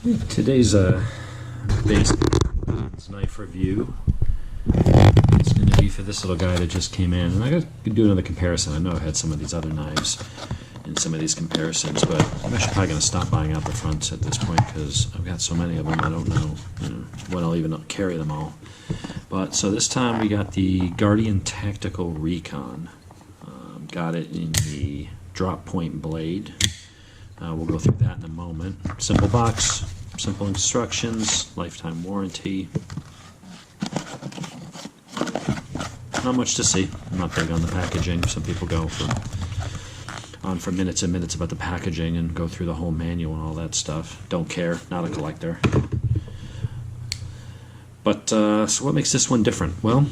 Today's basic knife review is going to be for this little guy that just came in. And I got to do another comparison. I know I've had some of these other knives in some of these comparisons, but I'm actually probably going to stop buying out the fronts at this point because I've got so many of them I don't know, when I'll even carry them all. But so this time we got the Guardian Tactical Recon. Got it in the drop point blade. We'll go through that in a moment. Simple box, simple instructions, lifetime warranty. Not much to see. I'm not big on the packaging. Some people go on for minutes and minutes about the packaging and go through the whole manual and all that stuff. Don't care. Not a collector. But so what makes this one different? Well,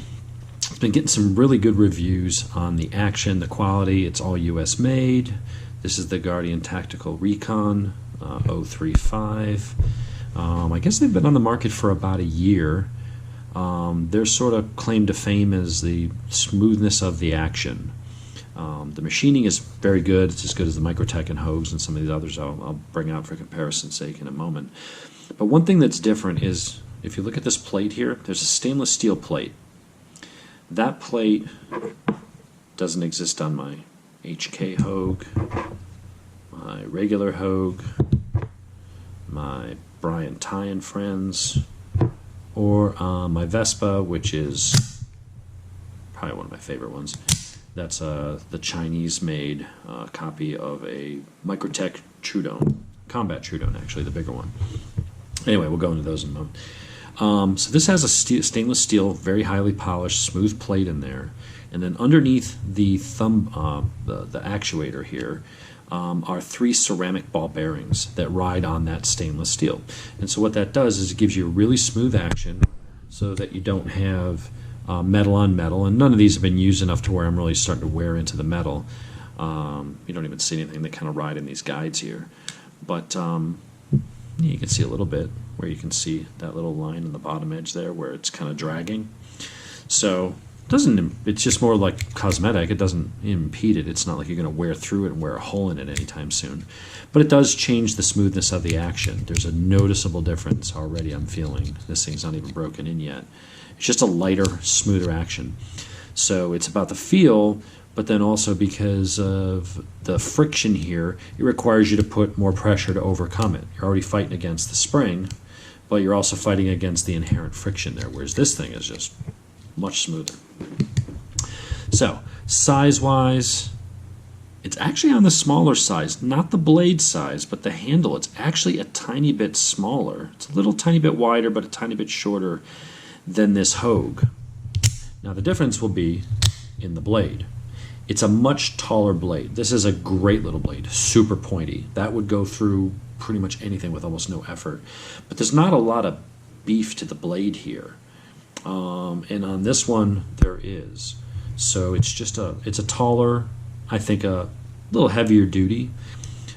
it's been getting some really good reviews on the action, the quality. It's all US made. This is the Guardian Tactical Recon 035. I guess they've been on the market for about a year. Their sort of claim to fame is the smoothness of the action. The machining is very good. It's as good as the Microtech and Hogues and some of these others I'll bring out for comparison's sake in a moment. But one thing that's different is, if you look at this plate here, there's a stainless steel plate. That plate doesn't exist on my HK Hogue, my regular Hogue, my Brian Ty and Friends, or my Vespa, which is probably one of my favorite ones. That's the Chinese-made copy of a Microtech Trudon, Combat Trudon, actually, the bigger one. Anyway, we'll go into those in a moment. So this has a stainless steel, very highly polished, smooth plate in there. And then underneath the thumb, the actuator here, are 3 ceramic ball bearings that ride on that stainless steel. And so what that does is it gives you a really smooth action so that you don't have metal on metal. And none of these have been used enough to where I'm really starting to wear into the metal. You don't even see anything that kind of ride in these guides here. But you can see a little bit where you can see that little line on the bottom edge there where it's kind of dragging. So it's just more like cosmetic. It doesn't impede it. It's not like you're going to wear through it and wear a hole in it anytime soon. But it does change the smoothness of the action. There's a noticeable difference already I'm feeling. This thing's not even broken in yet. It's just a lighter, smoother action. So it's about the feel, but then also because of the friction here, it requires you to put more pressure to overcome it. You're already fighting against the spring, but you're also fighting against the inherent friction there, whereas this thing is just much smoother. So, size-wise, it's actually on the smaller size, not the blade size, but the handle. It's actually a tiny bit smaller. It's a little tiny bit wider, but a tiny bit shorter than this Hogue. Now, the difference will be in the blade. It's a much taller blade. This is a great little blade, super pointy. That would go through pretty much anything with almost no effort. But there's not a lot of beef to the blade here. And on this one, there is. So it's just it's a taller, I think a little heavier duty,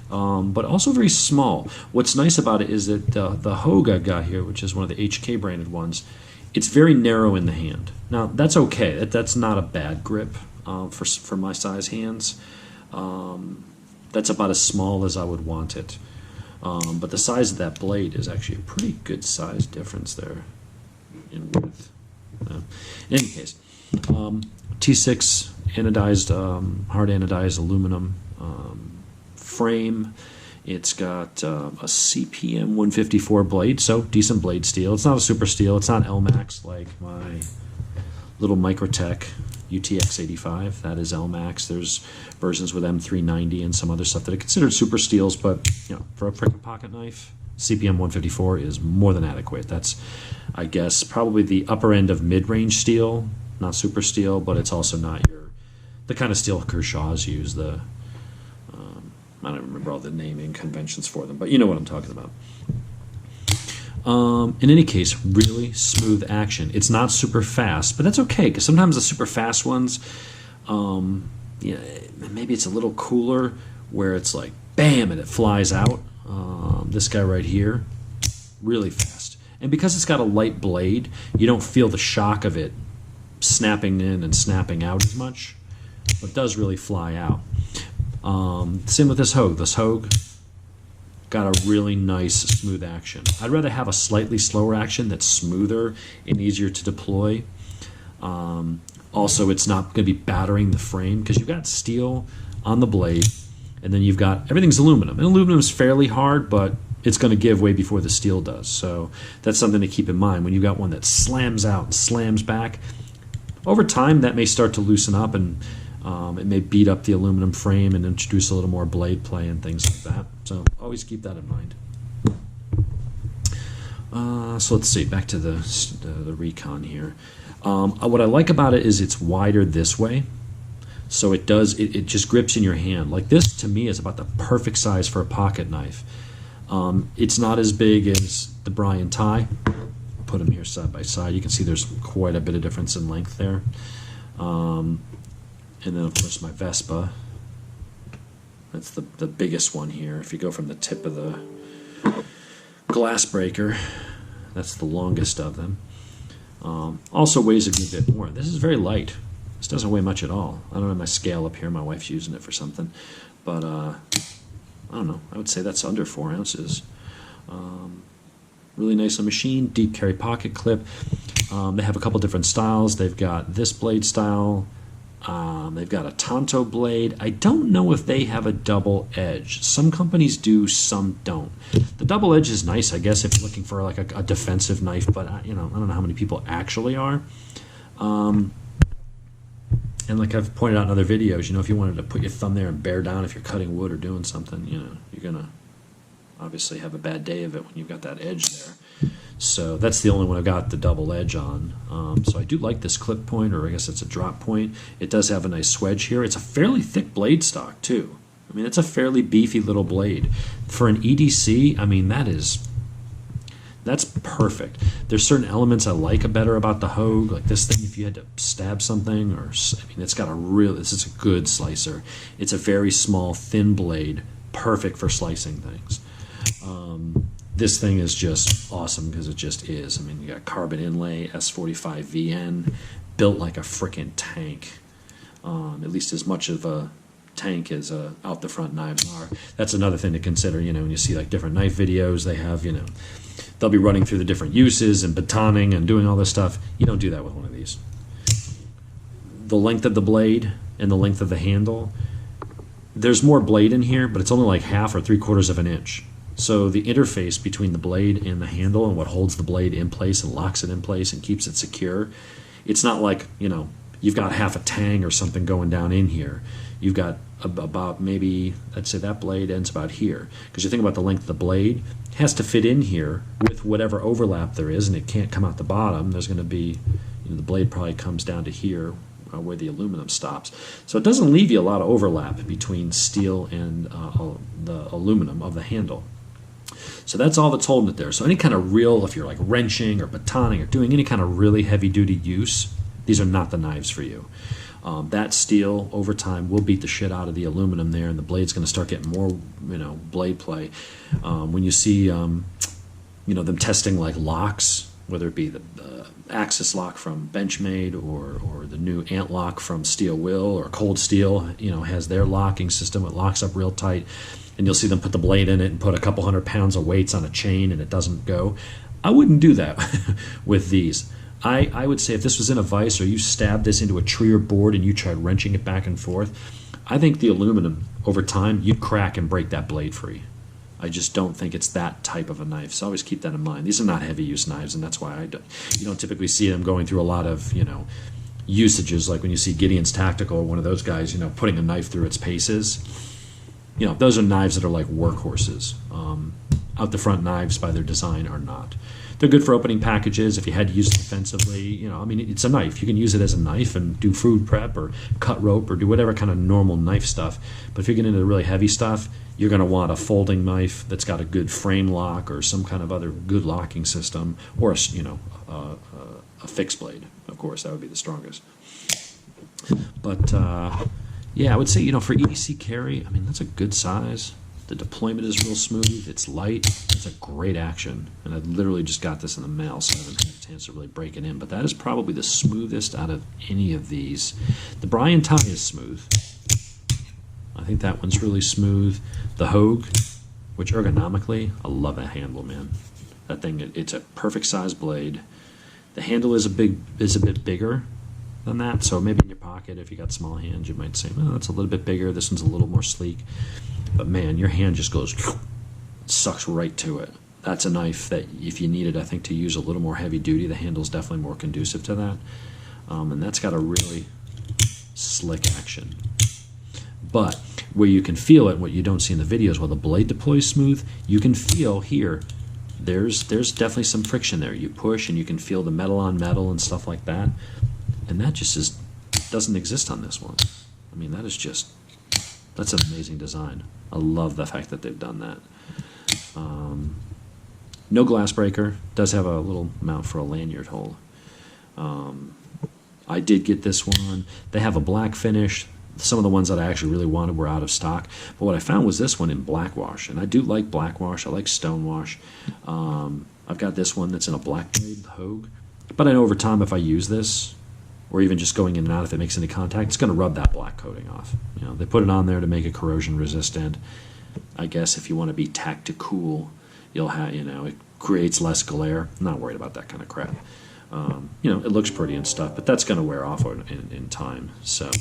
but also very small. What's nice about it is that the Hogue I've got here, which is one of the HK branded ones, it's very narrow in the hand. Now, that's okay. That's not a bad grip for my size hands. That's about as small as I would want it. But the size of that blade is actually a pretty good size difference there in width. In any case, T6 anodized, hard anodized aluminum frame. It's got a CPM 154 blade, so decent blade steel. It's not a super steel. It's not LMAX like my little Microtech UTX 85. That is LMAX. There's versions with M390 and some other stuff that are considered super steels, but for a freaking pocket knife, CPM 154 is more than adequate. That's, I guess, probably the upper end of mid-range steel, not super steel, but it's also not the kind of steel Kershaw's use. I don't remember all the naming conventions for them, but you know what I'm talking about. In any case, really smooth action. It's not super fast, but that's okay, because sometimes the super fast ones, maybe it's a little cooler, where it's like, bam, and it flies out. This guy right here, really fast. And because it's got a light blade, you don't feel the shock of it snapping in and snapping out as much, but it does really fly out. Same with this Hogue. This Hogue got a really nice smooth action. I'd rather have a slightly slower action that's smoother and easier to deploy. Also, it's not going to be battering the frame because you've got steel on the blade, and then you've got everything's aluminum. And aluminum is fairly hard, but it's going to give way before the steel does. So that's something to keep in mind. When you've got one that slams out and slams back, over time that may start to loosen up, and it may beat up the aluminum frame and introduce a little more blade play and things like that. So always keep that in mind. So let's see, back to the Recon here. What I like about it is it's wider this way. So it just grips in your hand. Like this, to me, is about the perfect size for a pocket knife. It's not as big as the Guardian Tie. Put them here side by side. You can see there's quite a bit of difference in length there. And then, of course, my Vespa. That's the biggest one here. If you go from the tip of the glass breaker, that's the longest of them. Also weighs a good bit more. This is very light. This doesn't weigh much at all. I don't have my scale up here. My wife's using it for something. But, I don't know. I would say that's under 4 ounces. Really nice machine. Deep carry pocket clip. They have a couple different styles. They've got this blade style. They've got a Tonto blade. I don't know if they have a double edge. Some companies do, some don't. The double edge is nice, I guess, if you're looking for like a defensive knife, but I don't know how many people actually are. And like I've pointed out in other videos, if you wanted to put your thumb there and bear down if you're cutting wood or doing something, you're gonna obviously have a bad day of it when you've got that edge there. So that's the only one I've got the double edge on. So I do like this clip point, or I guess it's a drop point. It does have a nice swedge here. It's a fairly thick blade stock too. I mean, it's a fairly beefy little blade. For an EDC, I mean, that's perfect. There's certain elements I like better about the Hogue, like this thing if you had to stab something, or, I mean, this is a good slicer. It's a very small, thin blade, perfect for slicing things. This thing is just awesome because it just is. I mean, you got carbon inlay, S45 VN, built like a frickin' tank. At least as much of a tank as out the front knives are. That's another thing to consider, when you see like different knife videos, they have, they'll be running through the different uses and batoning and doing all this stuff. You don't do that with one of these. The length of the blade and the length of the handle, there's more blade in here, but it's only like 1/2 or 3/4 of an inch. So the interface between the blade and the handle, and what holds the blade in place and locks it in place and keeps it secure, it's not like, you've got half a tang or something going down in here. You've got about maybe, I'd say that blade ends about here. Because you think about the length of the blade, it has to fit in here with whatever overlap there is, and it can't come out the bottom. There's going to be, the blade probably comes down to here where the aluminum stops. So it doesn't leave you a lot of overlap between steel and the aluminum of the handle. So that's all that's holding it there. So any kind of real, if you're like wrenching or batoning or doing any kind of really heavy-duty use, these are not the knives for you. That steel, over time, will beat the shit out of the aluminum there, and the blade's going to start getting more, blade play. When you see, them testing like locks, whether it be the Axis lock from Benchmade or the new Ant lock from Steel Will, or Cold Steel, has their locking system. It locks up real tight. And you'll see them put the blade in it and put a couple 100 pounds of weights on a chain and it doesn't go. I wouldn't do that with these. I would say if this was in a vise, or you stabbed this into a tree or board and you tried wrenching it back and forth, I think the aluminum, over time, you'd crack and break that blade free. I just don't think it's that type of a knife. So always keep that in mind. These are not heavy use knives, and that's why you don't typically see them going through a lot of, usages, like when you see Guardian's Tactical, or one of those guys, putting a knife through its paces. Those are knives that are like workhorses. Out the front knives by their design are not. They're good for opening packages if you had to use it defensively. I mean, it's a knife. You can use it as a knife and do food prep or cut rope or do whatever kind of normal knife stuff. But if you get into the really heavy stuff, you're going to want a folding knife that's got a good frame lock or some kind of other good locking system, or a fixed blade. Of course, that would be the strongest. But yeah, I would say, for EDC carry, I mean, that's a good size. The deployment is real smooth. It's light. It's a great action. And I literally just got this in the mail, so I haven't had a chance to really break it in. But that is probably the smoothest out of any of these. The Guardian Tie is smooth. I think that one's really smooth. The Hogue which ergonomically, I love that handle, man. That thing, it's a perfect size blade. The handle is a bit bigger than that, so maybe in your pocket, if you got small hands, you might say, oh, it's a little bit bigger. This one's a little more sleek. But man, your hand just goes, sucks right to it. That's a knife that if you needed, I think, to use a little more heavy duty, the handle's definitely more conducive to that. And that's got a really slick action. But where you can feel it, what you don't see in the videos, while the blade deploys smooth, you can feel here, there's definitely some friction there. You push and you can feel the metal on metal and stuff like that. And that just doesn't exist on this one. I mean, that's an amazing design. I love the fact that they've done that. No glass breaker. Does have a little mount for a lanyard hole. I did get this one. They have a black finish. Some of the ones that I actually really wanted were out of stock. But what I found was this one in black wash. And I do like black wash. I like stone wash. I've got this one that's in a black blade, the Hogue. But I know over time if I use this, or even just going in and out, if it makes any contact, it's going to rub that black coating off. You know, they put it on there to make it corrosion resistant. I guess if you want to be tactical, you'll have, it creates less glare. I'm not worried about that kind of crap. It looks pretty and stuff, but that's going to wear off in time. So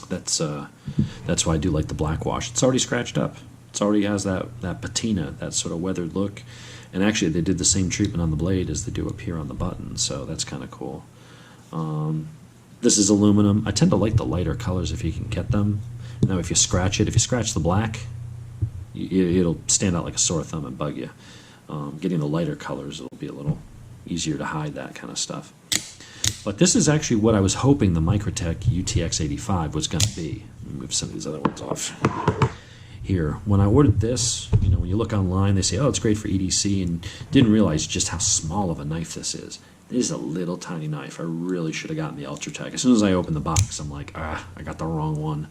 that's why I do like the black wash. It's already scratched up. It already has that patina, that sort of weathered look. And actually, they did the same treatment on the blade as they do up here on the button, so that's kind of cool. This is aluminum. I tend to like the lighter colors if you can get them. Now, if you scratch the black, it'll stand out like a sore thumb and bug you. Getting the lighter colors, it'll be a little easier to hide that kind of stuff. But this is actually what I was hoping the Microtech UTX-85 was going to be. Let me move some of these other ones off. Here, when I ordered this, when you look online, they say, oh, it's great for EDC, and didn't realize just how small of a knife this is. This is a little tiny knife. I really should have gotten the Ultratech. As soon as I opened the box, I'm like, I got the wrong one.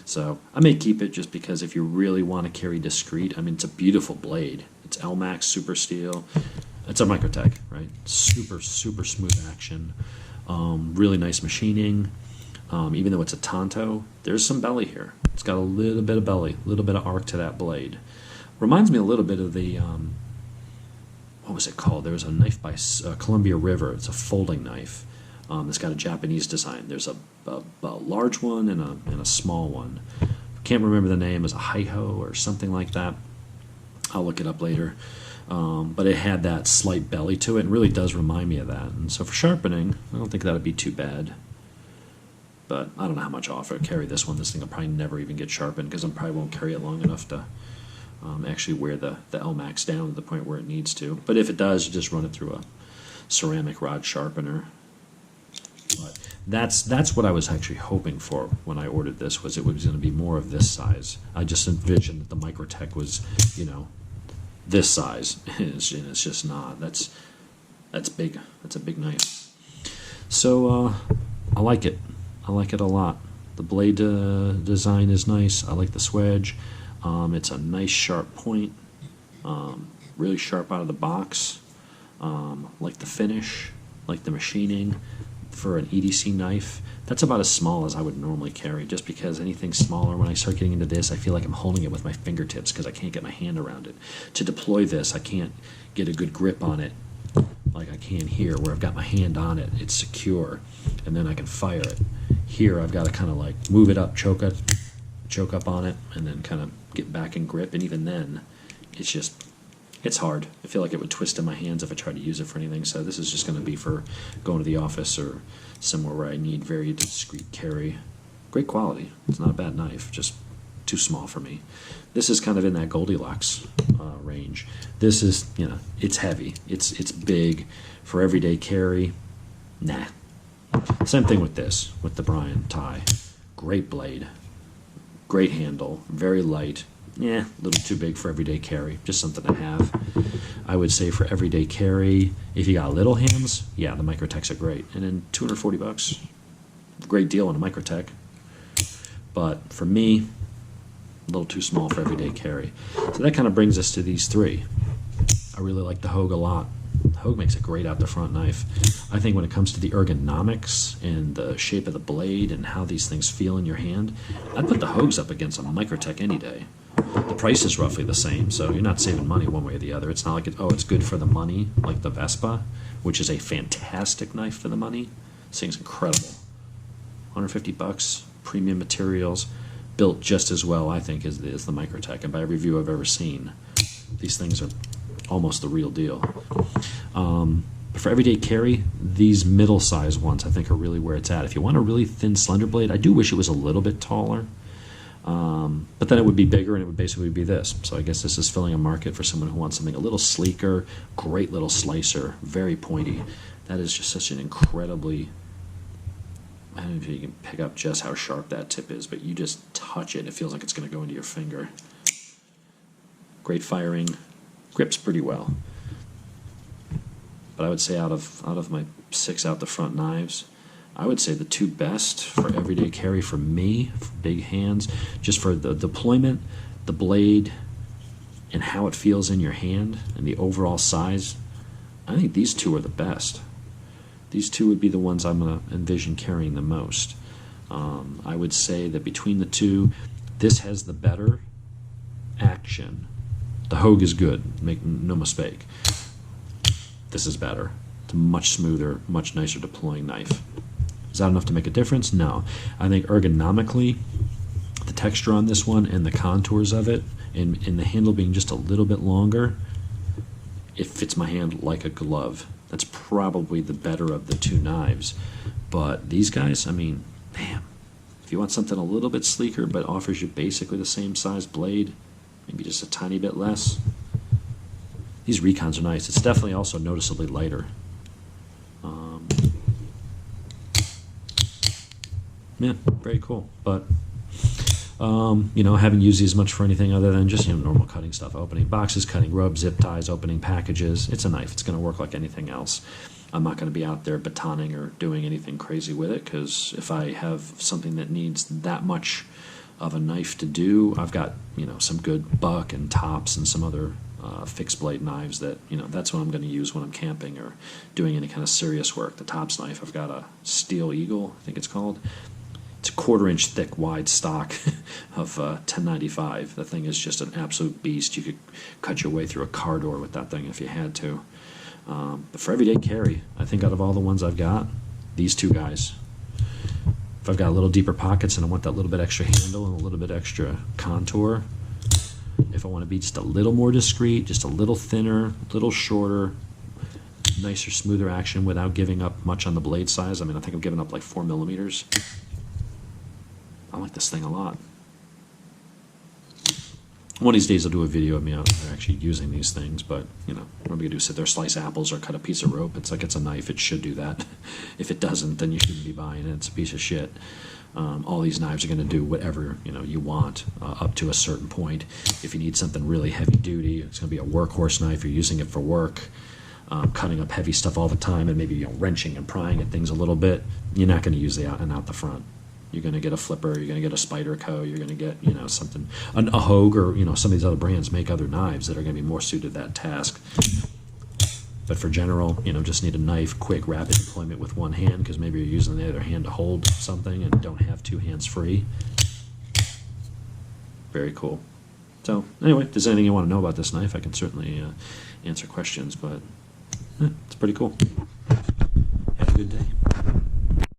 So I may keep it just because if you really want to carry discreet, I mean, it's a beautiful blade. It's LMAX Super Steel. It's a Microtech, right? Super, super smooth action. Really nice machining. Even though it's a Tonto, there's some belly here. It's got a little bit of belly, a little bit of arc to that blade. Reminds me a little bit of the, what was it called? There was a knife by Columbia River. It's a folding knife. It's got a Japanese design. There's a large one and a small one. Can't remember the name. It was a Hi-Ho or something like that. I'll look it up later. But it had that slight belly to it and really does remind me of that. And so for sharpening, I don't think that would be too bad. But I don't know how much I'll offer to carry this one. This thing will probably never even get sharpened because I probably won't carry it long enough to actually wear the LMAX down to the point where it needs to. But if it does, you just run it through a ceramic rod sharpener. But that's what I was actually hoping for when I ordered this, was it was going to be more of this size. I just envisioned that the Microtech was, this size, and it's just not. That's big. That's a big knife. So I like it. I like it a lot. The blade design is nice. I like the swedge. It's a nice sharp point. Really sharp out of the box. Like the finish, like the machining. For an EDC knife, that's about as small as I would normally carry, just because anything smaller, when I start getting into this, I feel like I'm holding it with my fingertips because I can't get my hand around it. To deploy this, I can't get a good grip on it like I can here, where I've got my hand on it, it's secure, and then I can fire it. Here I've got to kind of like move it up, choke up on it, and then kind of get back in grip, and even then, it's hard. I feel like it would twist in my hands if I tried to use it for anything, so this is just going to be for going to the office or somewhere where I need very discreet carry. Great quality. It's not a bad knife, just too small for me. This is kind of in that Goldilocks range. This is, it's heavy. It's big for everyday carry. Nah. Same thing with this, with the Brian tie. Great blade. Great handle. Very light. A little too big for everyday carry. Just something to have. I would say for everyday carry, if you got little hands, the Microtechs are great. And then $240, great deal on a Microtech. But for me, a little too small for everyday carry. So that kind of brings us to these three. I really like the Hogue a lot. The Hogue makes a great out the front knife. I think when it comes to the ergonomics and the shape of the blade and how these things feel in your hand, I'd put the Hogues up against a Microtech any day. The price is roughly the same, so you're not saving money one way or the other. It's not like, it's good for the money, like the Vespa, which is a fantastic knife for the money. This thing's incredible. 150 bucks, premium materials, built just as well, I think, as the Microtech. And by every review I've ever seen, these things are almost the real deal. For everyday carry, these middle-sized ones I think are really where it's at. If you want a really thin slender blade, I do wish it was a little bit taller, but then it would be bigger and it would basically be this. So I guess this is filling a market for someone who wants something a little sleeker, great little slicer, very pointy. That is just such an incredibly, I don't know if you can pick up just how sharp that tip is, but you just touch it, it feels like it's going to go into your finger. Great firing, grips pretty well. But I would say out of my 6 out the front knives, I would say the 2 best for everyday carry for me, for big hands, just for the deployment, the blade, and how it feels in your hand, and the overall size, I think these 2 are the best. These 2 would be the ones I'm going to envision carrying the most. I would say that between the 2, this has the better action. The Hogue is good, make no mistake. This is better. It's a much smoother, much nicer deploying knife. Is that enough to make a difference? No. I think ergonomically, the texture on this one and the contours of it, and the handle being just a little bit longer, it fits my hand like a glove. That's probably the better of the 2 knives. But these guys, I mean, damn. If you want something a little bit sleeker but offers you basically the same size blade, maybe just a tiny bit less, these Recons are nice. It's definitely also noticeably lighter. Yeah, very cool. But you know, I haven't used these much for anything other than just, you know, normal cutting stuff, opening boxes, cutting rubs, zip ties, opening packages. It's a knife. It's going to work like anything else. I'm not going to be out there batoning or doing anything crazy with it, because if I have something that needs that much of a knife to do, I've got, you know, some good buck and tops and some other fixed blade knives that, you know, that's what I'm going to use when I'm camping or doing any kind of serious work. The tops knife, I've got a Steel Eagle, I think it's called. It's a 1/4 inch thick wide stock of 1095. The thing is just an absolute beast. You could cut your way through a car door with that thing if you had to. But for everyday carry, I think out of all the ones I've got, these 2 guys. If I've got a little deeper pockets and I want that little bit extra handle and a little bit extra contour, if I want to be just a little more discreet, just a little thinner, a little shorter, nicer, smoother action without giving up much on the blade size. I mean, I think I've given up like 4 millimeters. I like this thing a lot. One of these days I'll do a video of me out there actually using these things, but, you know, what am I going to do, sit there, slice apples, or cut a piece of rope? It's like it's a knife. It should do that. If it doesn't, then you shouldn't be buying it. It's a piece of shit. All these knives are going to do whatever, you know, you want up to a certain point. If you need something really heavy duty, it's going to be a workhorse knife. You're using it for work, cutting up heavy stuff all the time, and maybe, you know, wrenching and prying at things a little bit. You're not going to use the out and out the front. You're going to get a Flipper, you're going to get a Spyderco, you're going to get, you know, something, a Hogue, or, you know, some of these other brands make other knives that are going to be more suited to that task. But for general, you know, just need a knife, quick, rapid deployment with one hand, because maybe you're using the other hand to hold something and don't have 2 hands free. Very cool. So, anyway, if there's anything you want to know about this knife, I can certainly answer questions, but it's pretty cool. Have a good day.